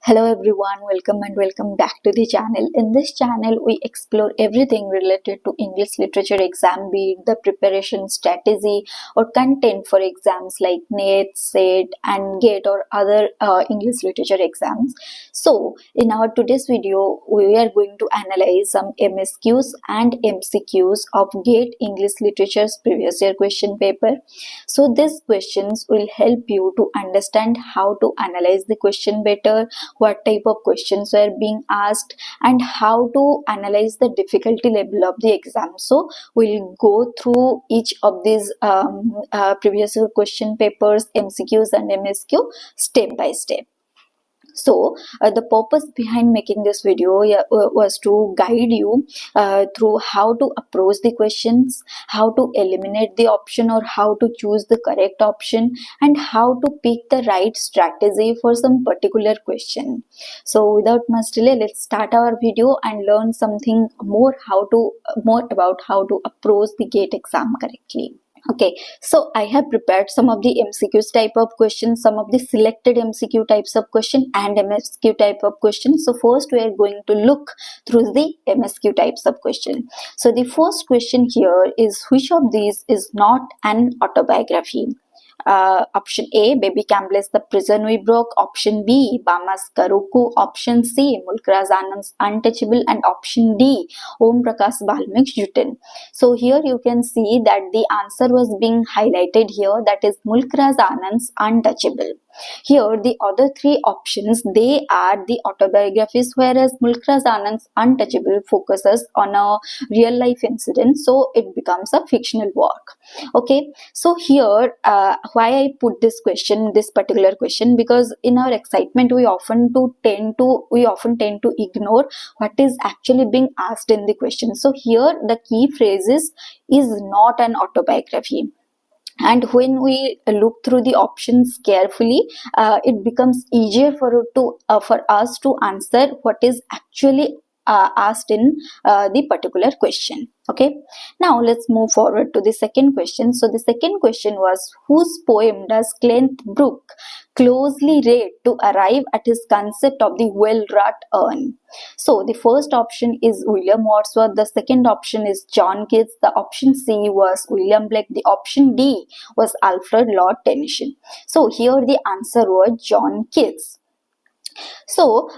Hello everyone, welcome back to the channel. In this channel, we explore everything related to English literature exam, be it the preparation strategy or content for exams like NET, SET and GATE or other English literature exams. So, in our today's video, we are going to analyze some MSQs and MCQs of GATE English Literature's previous year question paper. So, these questions will help you to understand how to analyze the question better, what type of questions were being asked, and how to analyze the difficulty level of the exam. So we'll go through each of these previous year question papers, MCQs and MSQ, step by step. So the purpose behind making this video was to guide you through how to approach the questions, how to eliminate the option or how to choose the correct option, and how to pick the right strategy for some particular question. So without much delay, let's start our video and learn something more about how to approach the GATE exam correctly. Okay, so I have prepared some of the MCQs type of questions, some of the selected MCQ types of question and MSQ type of questions. So first we are going to look through the MSQ types of question. So the first question here is, which of these is not an autobiography? Option A, Baby Campbell's The Prison We Broke. Option B, Bama's Karuku. Option C, Mulk Anand's Untouchable. And option D, Om Prakash Balmik's Juten. So here you can see that the answer was being highlighted here, that is Mulk Anand's Untouchable. Here the other three options, they are the autobiographies, whereas Mulk Anand's Untouchable focuses on a real life incident, so it becomes a fictional work. Okay, so here why I put this particular question, because in our excitement we often tend to ignore what is actually being asked in the question. So here the key phrase is not an autobiography. And when we look through the options carefully, it becomes easier for us to answer what is actually asked in the particular question. Okay, now let's move forward to the second question. So the second question was, whose poem does Clent Brooke closely read to arrive at his concept of the well-wrought urn? So the first option is William Wordsworth, the second option is John Keats, the option C was William Blake, the option D was Alfred Lord Tennyson. So here the answer was John Keats. So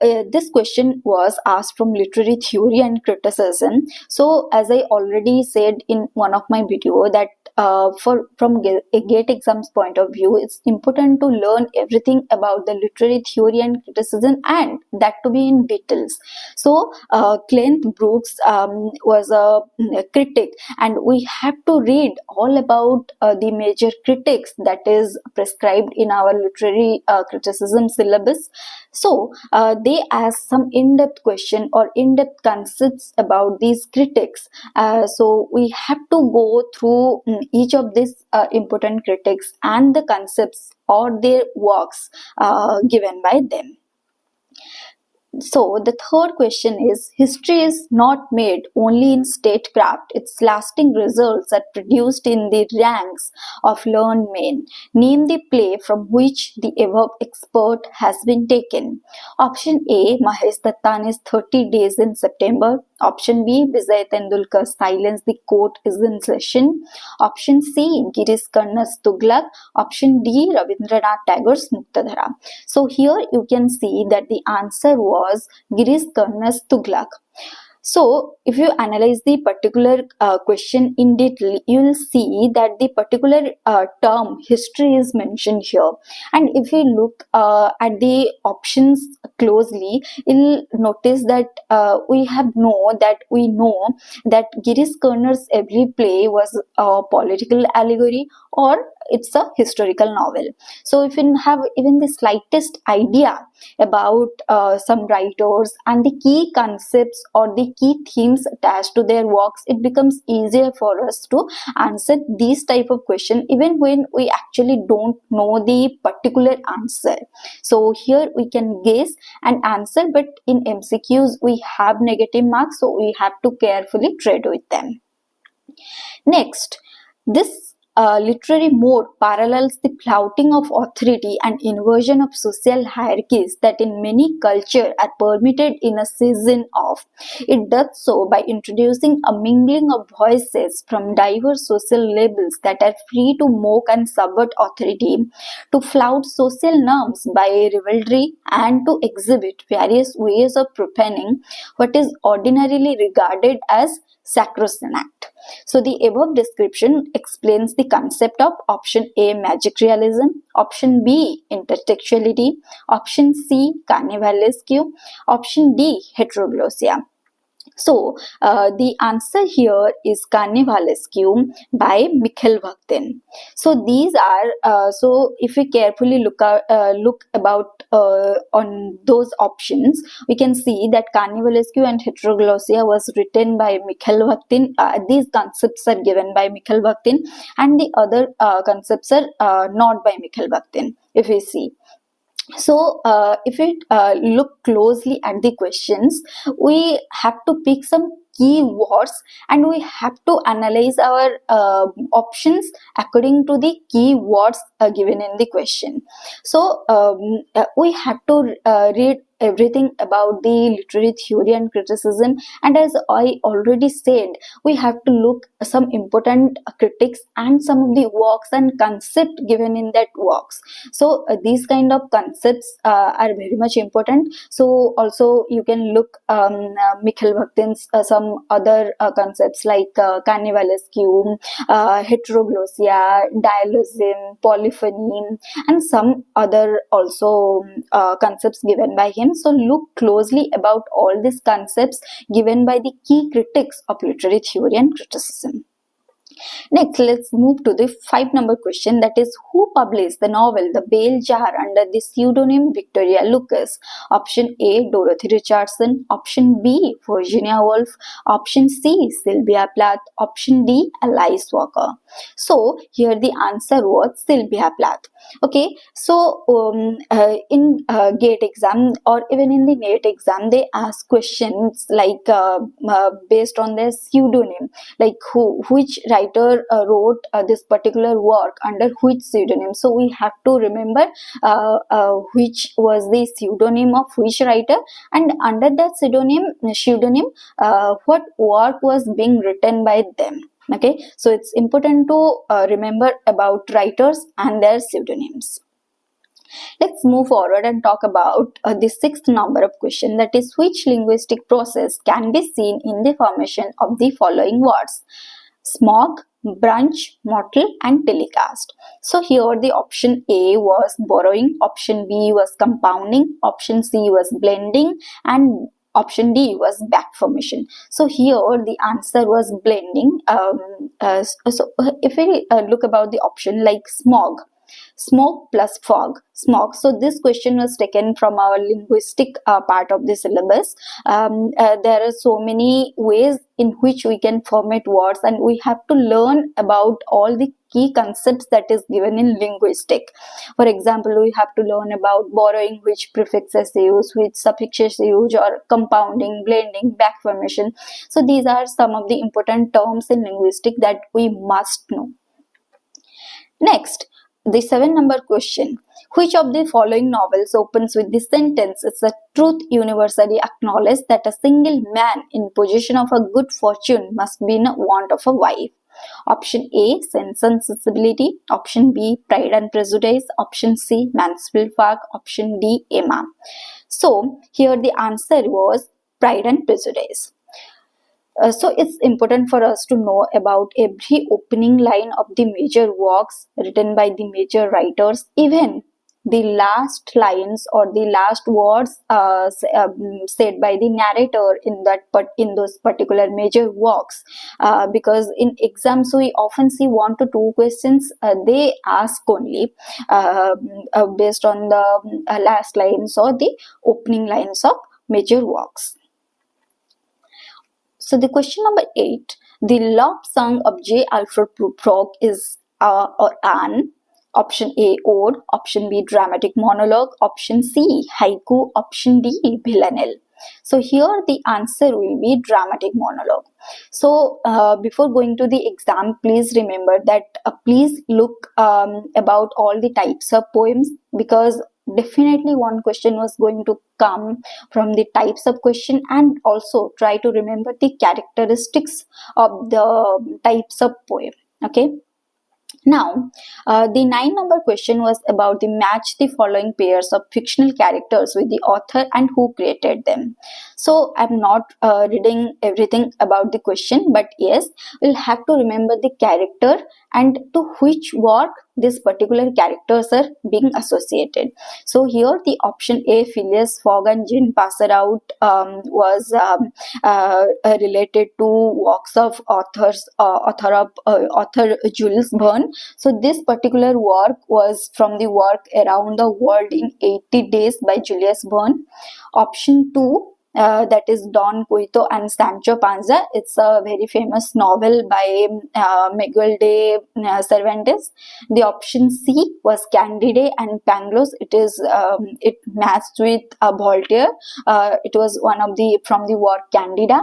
this question was asked from literary theory and criticism. So as I already said in one of my video that from a GATE exams point of view, it's important to learn everything about the literary theory and criticism, and that to be in details. So Clent Brooks was a critic, and we have to read all about the major critics that is prescribed in our literary criticism syllabus. So they ask some in-depth question or in-depth concepts about these critics. So we have to go through each of these important critics and the concepts or their works given by them. So the third question is, history is not made only in statecraft, its lasting results are produced in the ranks of learned men. Name the play from which the above expert has been taken. Option A, Mahesh Dattani's 30 Days in September. Option B, Vijay Tendulkar's Silence, the Court is in Session. Option C, Girish Karnad's Tughlaq. Option D, Rabindranath Tagore's Muktadhara. So here you can see that the answer was Girish Karnad's Tughlaq. So if you analyze the particular question in detail, you will see that the particular term history is mentioned here. And if you look at the options closely, you'll notice that we know that Girish Karnad's every play was a political allegory or it's a historical novel. So if you have even the slightest idea about some writers and the key concepts or the key themes attached to their works, it becomes easier for us to answer these type of question even when we actually don't know the particular answer. So here we can guess and answer, but in MCQs we have negative marks, so we have to carefully tread with them. Next, this literary mode parallels the flouting of authority and inversion of social hierarchies that in many cultures are permitted in a season of. It does so by introducing a mingling of voices from diverse social labels that are free to mock and subvert authority, to flout social norms by rivalry, and to exhibit various ways of profaning what is ordinarily regarded as sacrosanct. So the above description explains the concept of option A, magic realism, option B, intertextuality, option C, carnivalesque, option D, heteroglossia. So the answer here is Carnivalesque by Mikhail Bakhtin. So these are so if we carefully look about on those options, we can see that Carnivalesque and Heteroglossia was written by Mikhail Bakhtin. These concepts are given by Mikhail Bakhtin, and the other concepts are not by Mikhail Bakhtin. If we see. So, if we look closely at the questions, we have to pick some keywords and we have to analyze our options according to the keywords given in the question. So, we have to read everything about the literary theory and criticism, and as I already said, we have to look some important critics and some of the works and concept given in that works. So these kind of concepts are very much important. So also you can look Mikhail Bakhtin's some other concepts like carnivalesque, heteroglossia, dialogism, polyphony, and some other also concepts given by him. So look closely about all these concepts given by the key critics of literary theory and criticism. Next, let's move to the 5 number question, that is, who published the novel The Bell Jar under the pseudonym Victoria Lucas? Option A, Dorothy Richardson. Option B, Virginia Woolf. Option C, Sylvia Plath. Option D, Alice Walker. So here the answer was Sylvia Plath. Okay, so in GATE exam or even in the NET exam, they ask questions like based on their pseudonym, like which writer wrote this particular work under which pseudonym. So we have to remember which was the pseudonym of which writer, and under that pseudonym what work was being written by them. Okay, so it's important to remember about writers and their pseudonyms. Let's move forward and talk about the 6th number of question, that is, which linguistic process can be seen in the formation of the following words? Smog, brunch, mottle, and telecast. So here the option A was borrowing, option B was compounding, option C was blending, and option D was back formation. So here the answer was blending. So if we look about the option like smog, smoke plus fog, smog. So this question was taken from our linguistic part of the syllabus. There are so many ways in which we can format words, and we have to learn about all the key concepts that is given in linguistic. For example, we have to learn about borrowing, which prefixes use, which suffixes use, or compounding, blending, back formation. So these are some of the important terms in linguistic that we must know. Next, the 7-number question. Which of the following novels opens with the sentence, "It's a truth universally acknowledged that a single man in possession of a good fortune must be in want of a wife"? Option A, Sense and Sensibility. Option B, Pride and Prejudice. Option C, Mansfield Park. Option D, Emma. So here the answer was Pride and Prejudice. So it's important for us to know about every opening line of the major works written by the major writers, even the last lines or the last words said by the narrator in those particular major works, because in exams we often see 1 to 2 questions they ask only based on the last lines or the opening lines of major works. So the question number 8, the love song of J. Alfred Prufrock is or an Option A, ode. Option B, dramatic monologue. Option C, haiku. Option D, villanelle. So here the answer will be dramatic monologue. So before going to the exam, please remember that please look about all the types of poems, because definitely one question was going to come from the types of question, and also try to remember the characteristics of the types of poem. Okay. Now, the 9 number question was about the match the following pairs of fictional characters with the author and who created them. So, I'm not reading everything about the question, but yes, we'll have to remember the character and to which work these particular characters are being associated. So, here the option A, Phileas Fogg and Jane Passerout, was related to works of author Jules Verne. So this particular work was from the work Around the World in 80 Days by Julius Verne. Option 2, that is Don Quixote and Sancho Panza. It's a very famous novel by Miguel de Cervantes. The option C was Candide and Pangloss. It matched with Voltaire. It was one of the from the work Candida.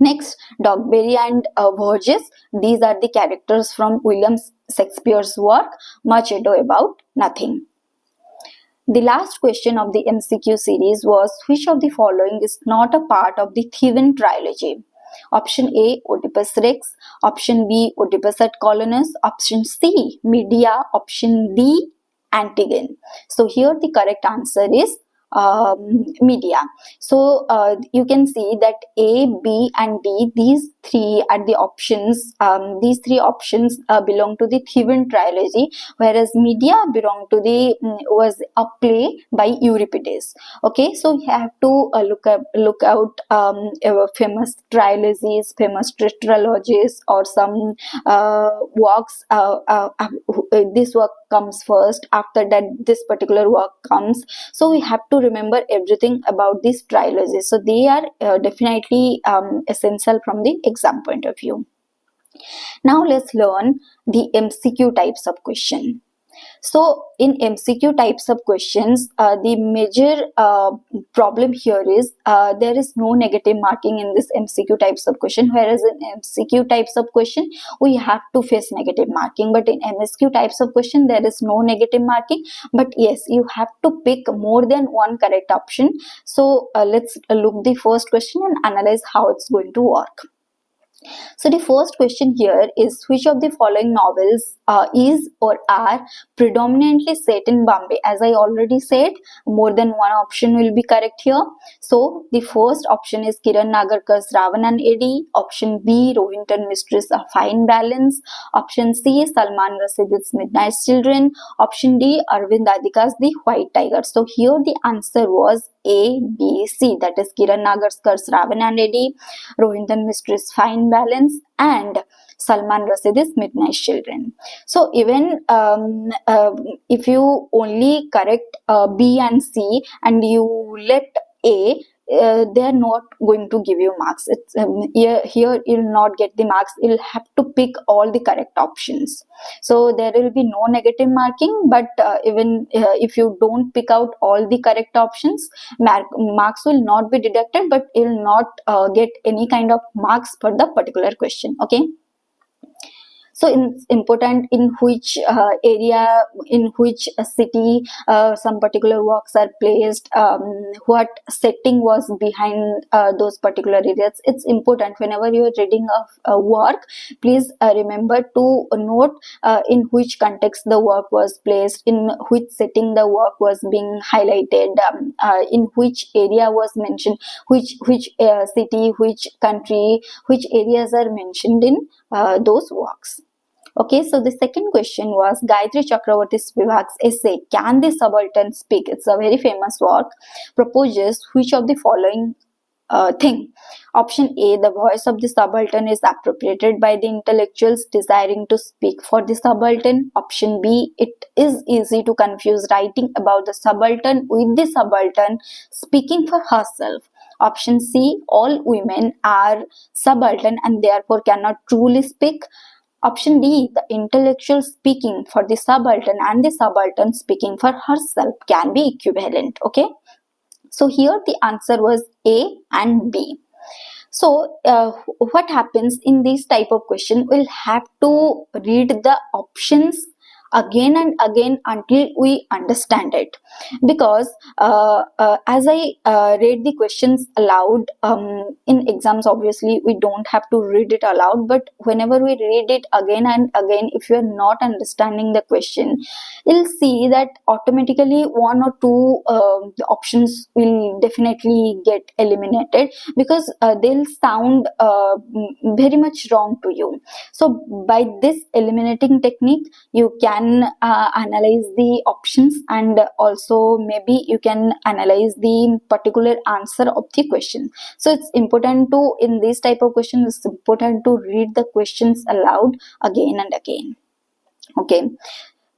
Next, Dogberry and Verges. These are the characters from William Shakespeare's work Much Ado About Nothing. The last question of the MCQ series was, which of the following is not a part of the Theban trilogy? Option A, Oedipus Rex. Option B, Oedipus at Colonus. Option C, Medea. Option D, Antigone. So here the correct answer is Medea. So you can see that A, B and D, these three are the options. These three options belong to the Theban trilogy, whereas Medea belong to the was a play by Euripides. Okay, so you have to look out famous trilogies, famous tetralogies, or some works. This work comes first. After that, this particular work comes. So we have to remember everything about these trilogies. So they are definitely essential from the exam point of view. Now let's learn the MCQ types of question. So in MCQ types of questions, the major problem here is there is no negative marking in this MCQ types of question, whereas in MCQ types of question we have to face negative marking, but in MSQ types of question there is no negative marking, but yes, you have to pick more than one correct option. So let's look the first question and analyze how it's going to work. So the first question here is, which of the following novels is or are predominantly set in Bombay? As I already said, more than one option will be correct here. So the first option is Kiran Nagarkar's Ravan and Eddie. Option B, Rohinton Mistress, A Fine Balance. Option C, Salman Rushdie's Midnight Children. Option D, Arvind Adhika's The White Tiger. So here the answer was A, B, C. That is Kiran Nagarkar's Ravan and Eddie, Rohinton Mistress Fine Balance, and Salman Rushdie's Midnight Children. So even if you only correct B and C and you let A, they are not going to give you marks. It's here you'll not get the marks. You'll have to pick all the correct options. So there will be no negative marking, but even if you don't pick out all the correct options, marks will not be deducted, but you'll not get any kind of marks for the particular question. Okay. So it's important in which area, in which city some particular works are placed, what setting was behind those particular areas. It's important whenever you are reading a work, please remember to note in which context the work was placed, in which setting the work was being highlighted, in which area was mentioned, which city, which country, which areas are mentioned in those works. Okay, so the second question was Gayatri Chakravarti Spivak's essay, Can the Subaltern Speak? It's a very famous work. Proposes which of the following thing? Option A, the voice of the subaltern is appropriated by the intellectuals desiring to speak for the subaltern. Option B, it is easy to confuse writing about the subaltern with the subaltern speaking for herself. Option C, all women are subaltern and therefore cannot truly speak. Option D, the intellectual speaking for the subaltern and the subaltern speaking for herself can be equivalent. Okay, so here the answer was A and B. So what happens in this type of question, we'll have to read the options again and again until we understand it, because as I read the questions aloud, in exams obviously we don't have to read it aloud, but whenever we read it again and again, if you are not understanding the question, you'll see that automatically one or two the options will definitely get eliminated, because they'll sound very much wrong to you. So by this eliminating technique, you can analyze the options, and also maybe you can analyze the particular answer of the question. So it's important to, in this type of questions, it's important to read the questions aloud again and again. Okay.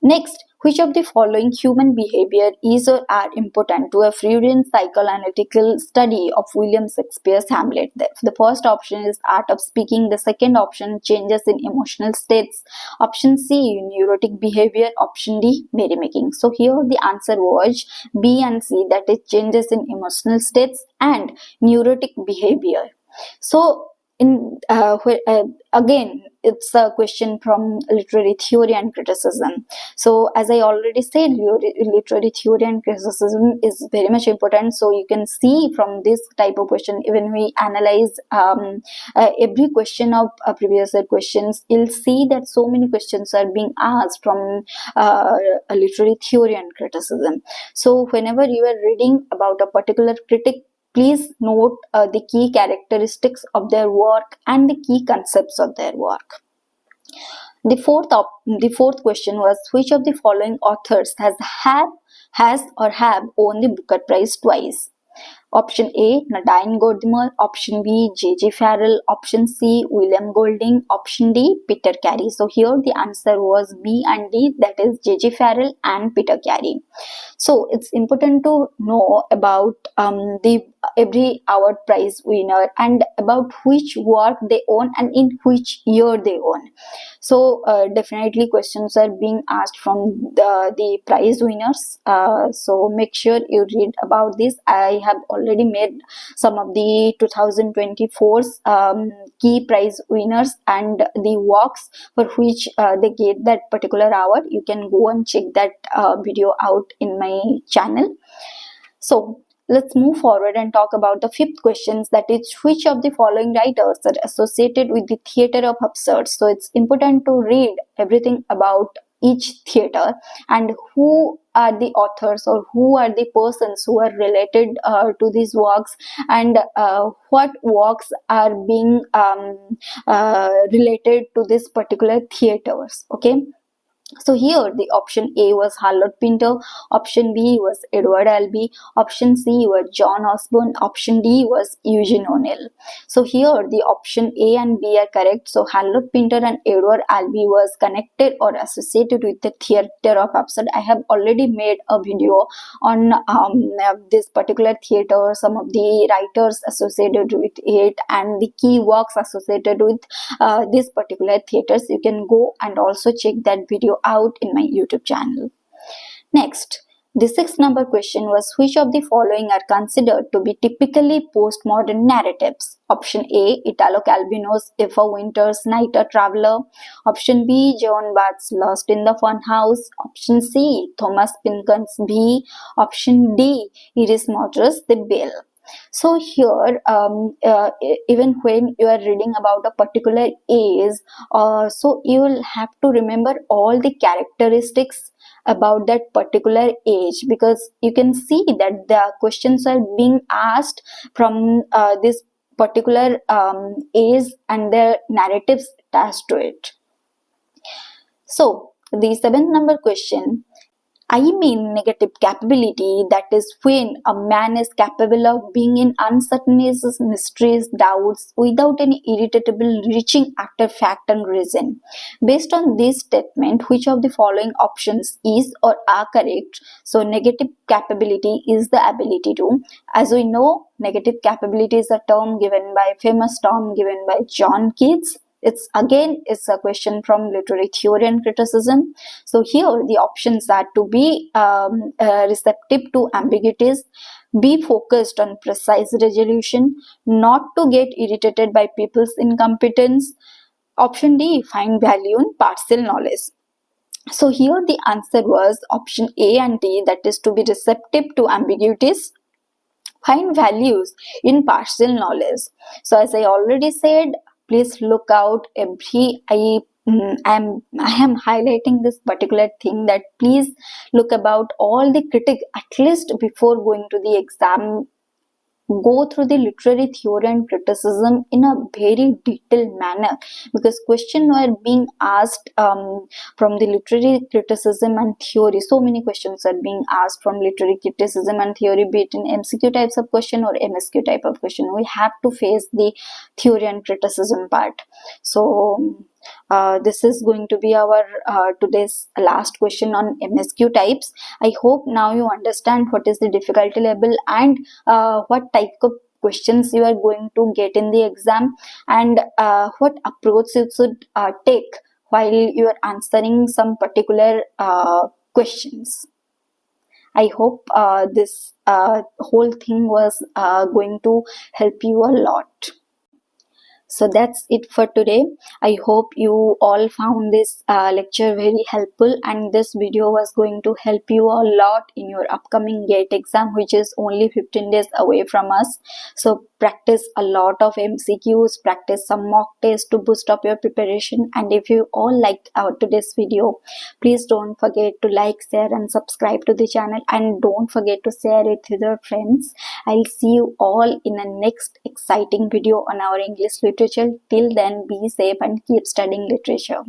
Next, which of the following human behavior is or are important to a Freudian psychoanalytical study of William Shakespeare's Hamlet? The first option is art of speaking. The second option, changes in emotional states. Option C, neurotic behavior. Option D, merrymaking. So here the answer was B and C, that is changes in emotional states and neurotic behavior. So in again, it's a question from literary theory and criticism. So as I already said, literary theory and criticism is very much important. So you can see from this type of question, even we analyze every question of previous year questions, you'll see that so many questions are being asked from a literary theory and criticism. So whenever you are reading about a particular critic, please note the key characteristics of their work and the key concepts of their work. The fourth question was, which of the following authors has or have won the Booker Prize twice? Option A, Nadine Gordimer. Option B, J.J. Farrell. Option C, William Golding. Option D, Peter Carey. So here the answer was B and D, that is J.J. Farrell and Peter Carey. So it's important to know about the every award prize winner and about which work they own and in which year they own. So definitely questions are being asked from the prize winners. So make sure you read about this. I have already made some of the 2024's key prize winners and the works for which they get that particular award. You can go and check that video out in my channel. So let's move forward and talk about the fifth questions, that is, which of the following writers are associated with the theatre of absurd? So it's important to read everything about each theatre and who are the authors or who are the persons who are related to these works, and what works are being related to this particular theatres. Okay. So here the option A was Harold Pinter, option B was Edward Albee, option C was John Osborne, option D was Eugene O'Neill. So here the option A and B are correct. So Harold Pinter and Edward Albee was connected or associated with the theatre of absurd. I have already made a video on this particular theatre, some of the writers associated with it and the key works associated with this particular theatres. You can go and also check that video out in my YouTube channel. Next, the sixth number question was, which of the following are considered to be typically postmodern narratives? Option A, Italo Calvino's If a Winter's Night a Traveler. Option B, John Bart's Lost in the Funhouse. Option C, Thomas Pynchon's Bee. Option D, Iris Motter's The Bill. So here even when you are reading about a particular age, so you will have to remember all the characteristics about that particular age, because you can see that the questions are being asked from this particular age and the narratives attached to it. So the seventh number question, I mean negative capability, that is when a man is capable of being in uncertainties, mysteries, doubts without any irritable reaching after fact and reason. Based on this statement, which of the following options is or are correct? So negative capability is the ability to, as we know, negative capability is a famous term given by John Keats. It's a question from literary theory and criticism. So here the options are to be receptive to ambiguities, be focused on precise resolution, not to get irritated by people's incompetence. Option D, find value in partial knowledge. So here the answer was option A and D, that is to be receptive to ambiguities, find values in partial knowledge. So as I already said, please look out I am highlighting this particular thing, that please look about all the critic at least before going to the exam. Go through the literary theory and criticism in a very detailed manner, because questions were being asked from the literary criticism and theory. So many questions are being asked from literary criticism and theory, be it in MCQ types of question or MSQ type of question. We have to face the theory and criticism part. So this is going to be our today's last question on MSQ types. I hope now you understand what is the difficulty level and what type of questions you are going to get in the exam, and what approach you should take while you are answering some particular questions. I hope this whole thing was going to help you a lot. So that's it for today. I hope you all found this lecture very helpful, and this video was going to help you a lot in your upcoming GATE exam, which is only 15 days away from us. So practice a lot of MCQs, practice some mock tests to boost up your preparation. And if you all liked today's video, please don't forget to like, share and subscribe to the channel, and don't forget to share it with your friends. I'll see you all in a next exciting video on our English literature. Till then, be safe and keep studying literature.